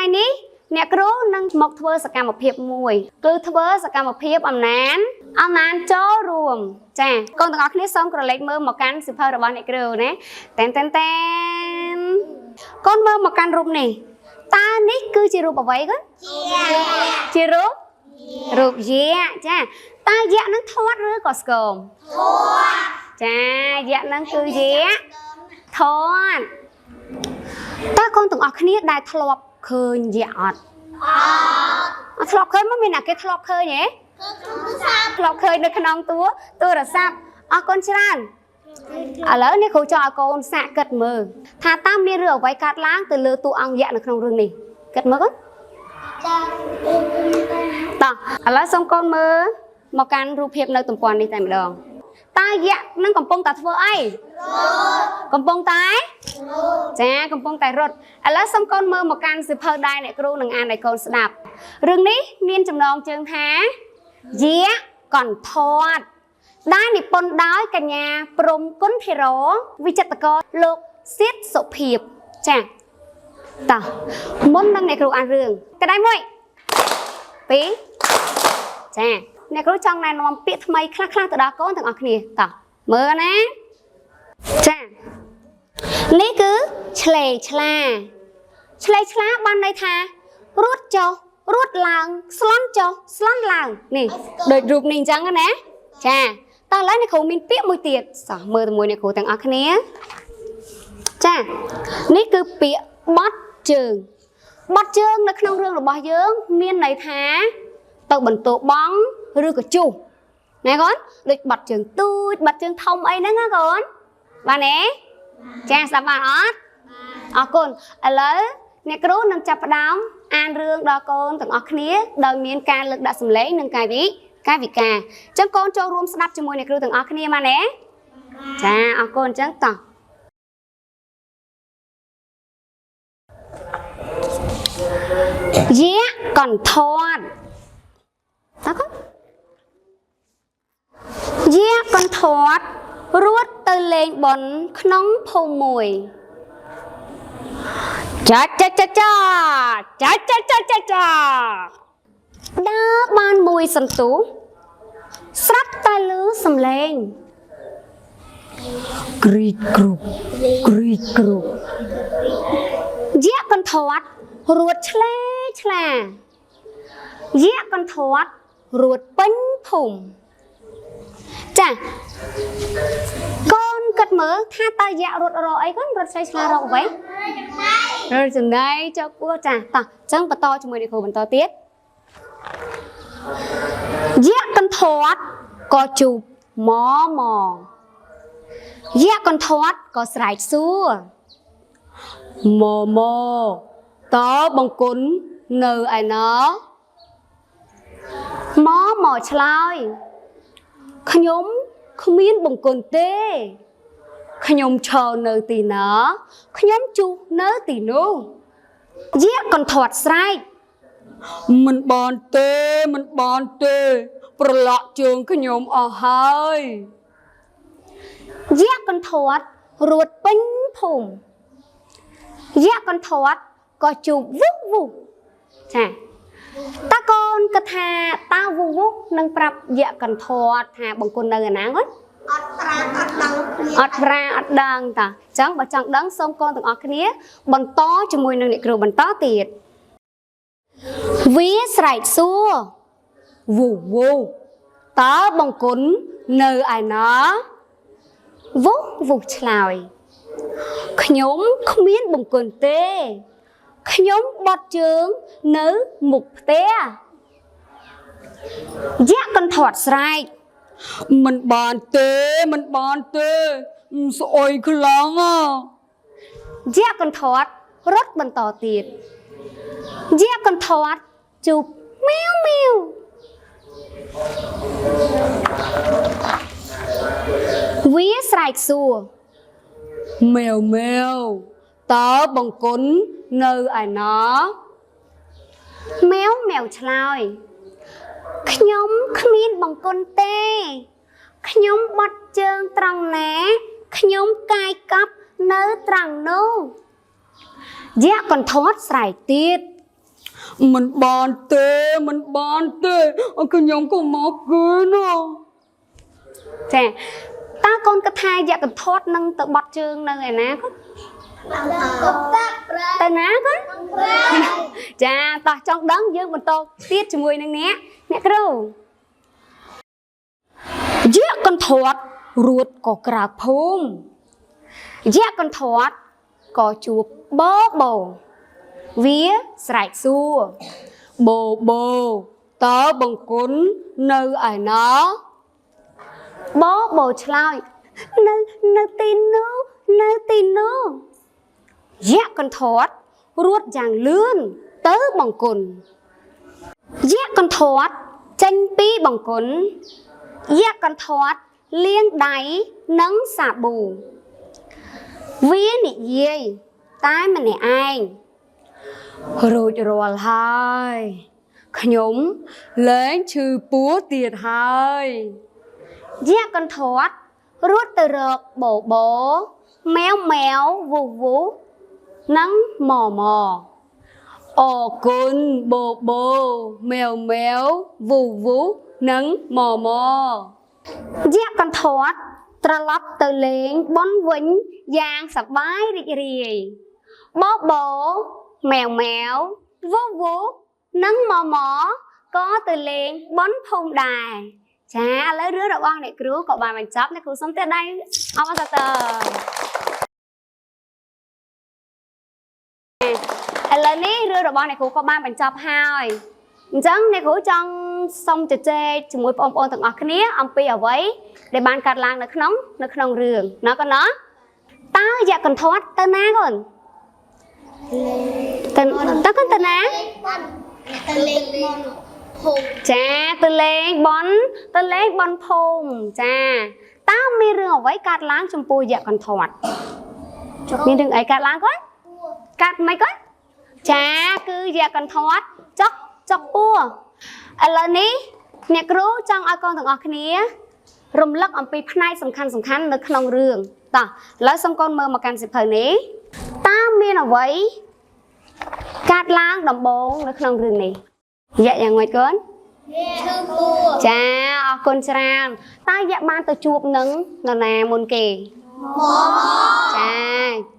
ថ្ងៃនេះអ្នកគ្រូនឹងមកធ្វើសកម្មភាពមួយគឺធ្វើសកម្មភាពអំណានចូលរួមចាកូនទាំងអស់គ្នាសូមក្រឡេកមើលមកកាន់សៀវភៅរបស់អ្នកគ្រូណាតែនកូនមើលមកកាន់រូបនេះតើនេះគឺជារូបអ្វីកូនជារូបយក្សចាតើយក្សនឹងធាត់ឬក៏ស្គមចាយក្សនឹងគឺយក្សធាត់តើកូនទាំងអស់គ្នាដែលធ្លាប់ឃើញយក្សអត់ធ្លាប់ឃើញមកមានអ្នកគេធ្លាប់ឃើញហ៎ធ្លាប់ឃើញនៅក្នុងទូរស័ព្ទអរគុណច្រើនឥឡូវនេះគ្រូចង់ឲ្យកូនសាកគិតមើលថាតើមានរឿងអ្វីកើតឡើងទៅលើតួអង្គយក្សនៅក្នុងរឿងនេះគិតមើលកូនតោះឥឡូវសូមកូនមើលមកកាន់រូបភាពនៅទំព័រនេះតែម្ដងតើយក្សនឹងកំពុងតែធ្វើអីកំពុងតែចាកំពុងតែរត់ឥឡូវសូមកូនមើលមកកាន់សៀវភៅដែរអ្នកគ្រូនឹងអានឲ្យកូនស្ដាប់រឿងនេះមានចំណងជើងថាយក្សកន្ធាត់ដែលនិពន្ធដោយកញ្ញាព្រំគុណភិរោវិចិត្រករលោកសៀតសុភាពចាតោះមុននឹងអ្នកគ្រូអានរឿងក្តាយ1 2ចាអ្នកគ្រូចង់ណែនាំពាក្យថ្មីខ្លះៗទៅដល់កូនទាំងអស់គ្នាតោះមើលណាចានេះគឺឆ្លេឆ្លាបានន័យថារត់ចុះរត់ឡើងស្លន់ចុះស្លន់ឡើងនេះដូចរូបនេះអញ្ចឹងណាចាតោះឥឡូវអ្នកគ្រូមានពាក្យមួយទៀតសោះមើលជាមួយអ្នកគ្រូទាំងអស់គ្នាចានេះគឺពាក្យបត់ជើងនៅក្នុងរឿងរបស់យើងមានន័យថាទៅបន្ទោបង់ឬក៏ជុះណាកូនដូចបត់ជើងទូចបត់ជើងធំអីហ្នឹងណាកូនបានទេចាស្ដាប់បានអត់អរគុណឥឡូវអ្នកគ្រូនឹងចាប់ផ្ដើមអានរឿងដល់កូនទាំងអស់គ្នាដោយមានការលើកដាក់សំឡេងនិងកាយវិការអញ្ចឹងកូនចូលរួមស្ដាប់ជាមួយអ្នកគ្រូទាំងអស់គ្នាបានទេចាអរគុណអញ្ចឹងតោះយក្សកន្ធាត់តើកូនយក្សកន្ធាត់រត់ទៅលេងបន់ក្នុងភូមិមួយចាដើរបានមួយសន្ទុះស្រាប់តែឮសំឡេងគ្រីកគ្រូយក្សកន្ធាត់រត់ឆ្លាយក្សកន្ធាត់រត់ពេញភូមិចាកូនគិតមើលថាតើយក្សរត់រកអីកូនរត់ឆ្លារកអ្វីរត់ចំណៃចុកពោះចាតោះអញ្ចឹងបន្តជាមួយអ្នកគ្រូបន្តទៀតយក្សកន្ធាត់ក៏ជូបយក្សកន្ធាត់ក៏ស្រែកសួរតើបង្គន់នៅឯណាមកឆ្លើយខ្ញុំគ្មានបង្គន់ទេខ្ញុំឈរនៅទីណាខ្ញុំជុះនៅទីនោះយក្សកន្ធាត់ស្រែកមិនបានទេប្រឡាក់ជើងខ្ញុំអស់ហើយយក្សកន្ធាត់រត់ពេញភូមិយក្សកន្ធាត់ក៏ជូបវុះចាតើកូនគិតថាតើវុះនឹងប្រាប់យក្សកន្ធាត់ថាបង្គន់នៅឯណាគាត់អត់ដឹងតាអញ្ចឹងបើចង់ដឹងសូមកូនទាំងអស់គ្នាបន្តជាមួយនឹងអ្នកគ្រូបន្តទៀតវាស្រែកសួរវុះតើបង្គន់នៅឯណាវុះឆ្លើយខ្ញុំគ្មានបង្គន់ទេខ្ញុំបត់ជើងនៅមុខផ្ទះយក្សកន្ធាត់ស្រែកមិនបានទេស្អុយខ្លាំងយក្សកន្ធាត់រត់បន្តទៀតយក្សកន្ធាត់ជូបម៉ាវវាស្រែកសួរម៉ាវតើបង្គន់នៅឯណាម៉ាវឆ្លើយខ្ញុំគ្មានបង្គន់ទេខ្ញុំបត់ជើងត្រង់ណាខ្ញុំកាយកាប់នៅត្រង់នោះយក្សកន្ធាត់ស្រែកទៀត mình bàn tê cái nhóm của mọc ghê nó chà ta con cái thai dạ cái thoát nâng tự bọt chương nâng này ná có ta ná có chà ta trong đấng dương mình tô tiết cho mùi nâng nè nè cái đâu dạ con thoát ruột có cà phôm dạ con thoát có chuột bó bầu vía sạch xua bồ tớ bằng cuốn nơi ở nó bó bồ chlai nơi tin nó dạ con thoát ruột giang lươn tớ bằng cuốn dạ con thoát tranh pi bằng cuốn dạ con thoát liên đáy nắng xả bù vía nị dây tái mà nị anh rồi hai nhóm lấy chữ búa tiệt hai dạ con thoát rút từ rợt bổ méo vù nắng mò ồ côn bồ méo vù nắng mò dạ con thoát tra lắp từ lên bón vĩnh giang sập bái rì bố mèo vú nắng mò có từ lên bón phong đài chà lấy đứa đậu băng để cứu cậu bà mình chóp để cứu sống tới đây ông bao giờ lần ní đưa đậu băng này cứu cậu ba mình chóp hai chẳng này cứu trong sông chè chúng môi ôm từng ọc kia ông pi ở với để ban cắt lang nó nóng rường nó có nó ta dạ còn thoát ta ná còn ta có tên á chà tên lên bón phồng chà ta mi rừng ở với cát láng trong pui dạ còn thoát mi rừng ấy cát láng có cát mấy có chà cứ dạ còn thoát chọc pua lần ní nhạc rú trong ai con thằng ở kia rung lắc ở pi phnaiสำคัญនៅក្នុងរឿងតោះឥឡូវសូមកូនមើលមកកាន់សិភៅនេះតាមានអ្វីកាត់ឡើងដំបងនៅក្នុងរឿងនេះយ៉ាយ៉ាងម៉េចកូនចាអរគុណច្រើនតើយ៉ាបានទៅជួបនឹងនរណាមុនគេចា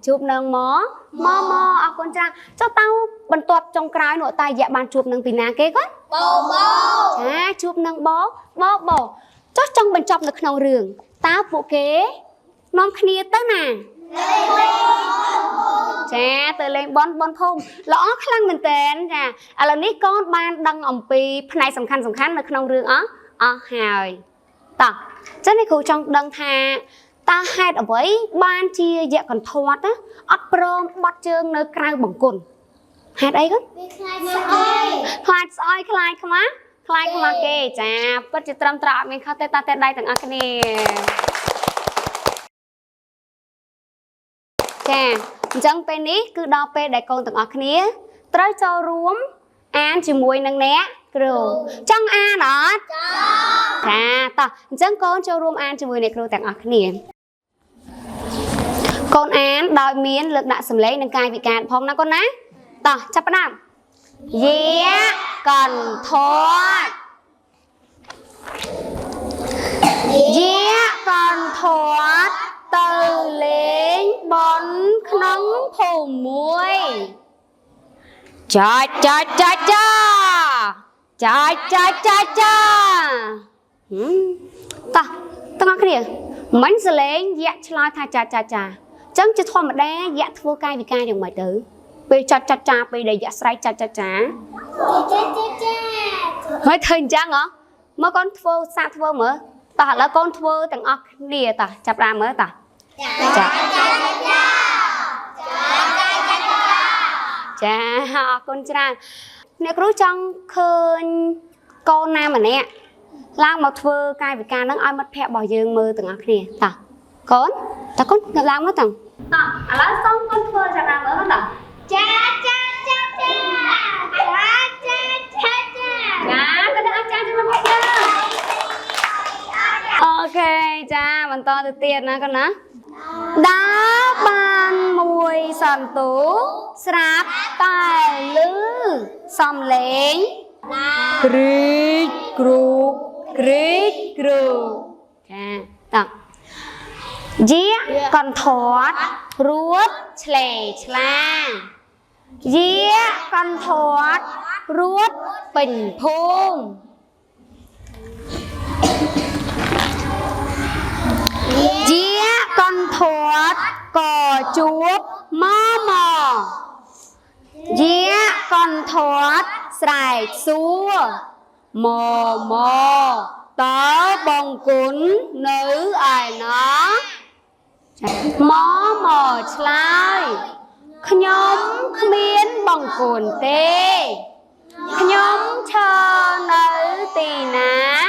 ជួបនឹងម៉អរគុណច្រើនចុះតើបន្ទាប់ចុងក្រោយនោះតើយ៉ាបានជួបនឹងពីណាគេកូនចាជួបនឹងបចុះចង់បញ្ចប់នៅក្នុងរឿងតើពួកគេនាំគ្នាទៅណាចាទៅលេងបនភូមិល្អខ្លាំងមែនតើចាឥឡូវនេះកូនបានដឹងអំពីផ្នែកសំខាន់នៅក្នុងរឿងអស់ហើយតោះចឹងនេះគ្រូចង់ដឹងថាតើហេតុអ្វីបានជាយៈកន្ធាត់អត់ព្រមបត់ជើងនៅក្រៅបង្គន់ហេតុអីគាត់ខ្លាចស្អុយខ្លាចខ្មាស់គេចាពិតជាត្រឹមត្រូវអត់មានខុសទេតាតែដៃទាំងអស់គ្នាចាអញ្ចឹងពេលនេះគឺដល់ពេលដែលកូនទាំងអស់គ្នាត្រូវចូលរួមអានជាមួយនឹងអ្នកគ្រូចង់អានអត់ចាតោះអញ្ចឹងកូនចូលរួមអានជាមួយអ្នកគ្រូទាំងអស់គ្នាកូនអានដោយមានលើកដាក់សម្លេងនិងកាយវិការផងណាកូនណាតោះចាប់ផ្ដើមយាកន្ធាត់យាកន្ធាត់ទៅលេងបនក្នុងភូមិមួយចាតោះទាំងអស់គ្នាមិនសលេងយៈឆ្លើយថាចាចឹងជាធម្មតាយៈធ្វើកាយវិការយ៉ាងម៉េចទៅពេលចាពេលដែលយៈស្រែកចាហើយធ្វើអញ្ចឹងហ៎មកកូនធ្វើសាកធ្វើមើលតោះឥឡូវកូនធ្វើទាំងអស់គ្នាតោះចាប់ដើមមើលតោះចាអរគុណច្រើនអ្នកគ្រូចង់ឃើញកូនណាម្នាក់ឡើងមកធ្វើកាយវិការហ្នឹងឲ្យមិត្តភ័ក្តិរបស់យើងមើលទាំងអស់គ្នាតោះកូនឡើងមកតោះឥឡូវសូមកូនធ្វើចាប់ដើមមើលតោះចាក៏នឹងអាចារ្យជួយមកយើងអូខេចាបន្តទៅទៀតណាកូនណាដើរបានមួយសន្ទុះស្រាប់ tài lư xóm lên Krik group Đó Dĩa con thoát ruột chlề chlang Dĩa con thoát ruột bình phung Dĩa con thoát cò chuốc mò mò Dĩa con thoát sải xua mò mò Tớ bông cún nữ ai nó Mò mò chlai Nhóm miến bông cún tê Nhóm chờ nữ tì ná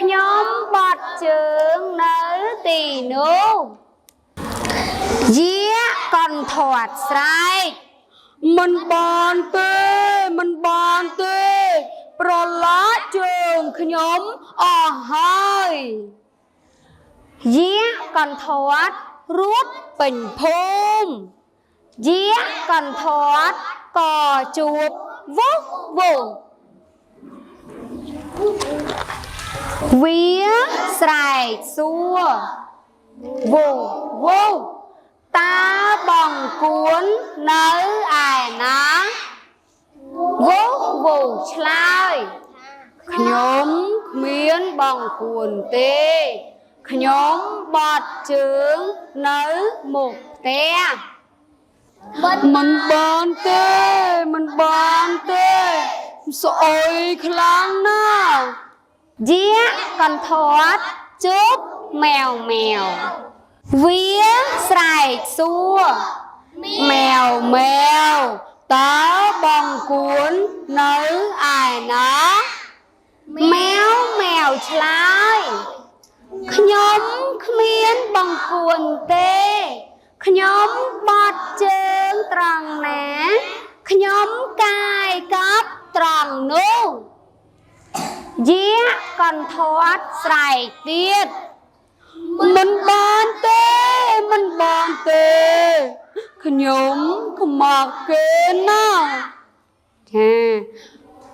Nhóm bọt trứng nữ tì nụ Dĩa con thoát sải Mình bọn tê Pro lá trường nhóm hơi Dĩa con thoát rút bình phôm Dĩa con thoát cò chuột vốc vụ Vía sải xua vụ vụ Ta bằng cuốn nấu ai ná Vốc vụ chlai Nhóm miến bằng cuốn tê Nhóm bọt trứng nấu một tê Mình bán tê Sội khlang nào Dĩa con thoát chốt mèo mèo Vía sải xua Mèo mèo Tớ bằng cuốn nấu ai nó Mèo mèo chlai Nhóm miến bằng cuốn tê Nhóm bọt trứng trăng ná Nhóm cài cắp trăng nụ Dĩa con thoát sải tiết Mình bán tê Nhóm mặc kế nào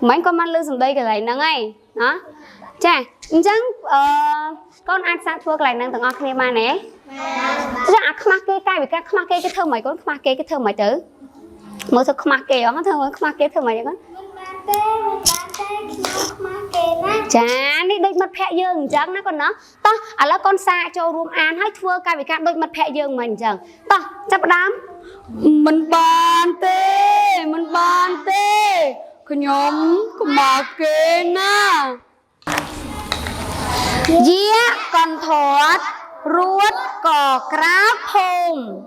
Mấy con mắt lưu xuống đây cái này nâng ấy Đó Chà, chẳng con ăn sáng thua cái này nâng tầng ọc này mà nè Chắc ăn khmạc kê cái vì khmạc kê cái thơ mấy con khmạc kê cái thơ mấy chứ Mới thơ khmạc kê đó khmạc kê thơ mấy con Chà, đi đôi mặt phẹ dương chẳng nó con nó Đó, là con xa cho rùm ăn hết thua cái vì các đôi mặt phẹ dương mình chẳng Đó, chấp đám Mình bán tê Cái nhóm mà kê nà Dĩa con thoát ruột cò cráp hùng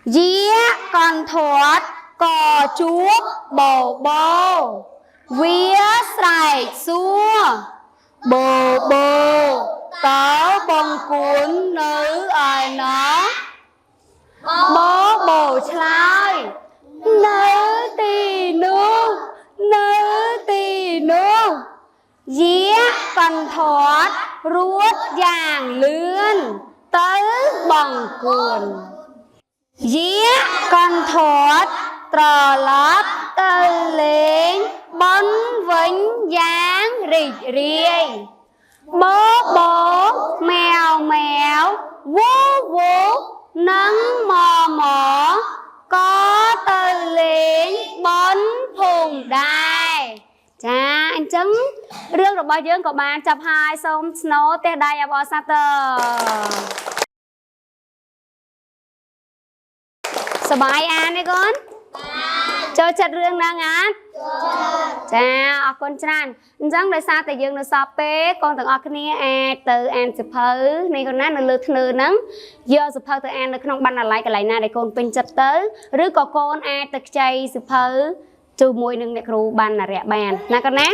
Dĩa con thoát cò chuốc bồ bồ Vía sải xua bồ bồ Tớ bông cuốn nữ ai nó Bố bồ chlai Nữ tì nụ Dĩa con thoát ruột vàng lươn Tớ bằng cuốn Dĩa con thoát trò lót tơ lên Bấn vĩnh dáng rịch riêng Bố mèo mèo Vú nâng mò mò Có tơ lên bấn phùng đài Chà, anh chứng Rương được bao dương của bạn chập 2 xong snow tê đài à bò sát tờ Sờ bài ăn đấy con Cho chật rương đang át Chà, ở con tràn Chẳng đời xa tại dương nó sọp bế Con từng ở cái này từ ăn sụp hư Này con nát nó lưu thân lưu nắng Giờ sụp hư từ ăn nó không bắn là lại cái lại này để con bình chất tới Rứ có con từ chay sụp hư Chú mùi nâng đẹp rù bàn là rẻ bàn Nà con nát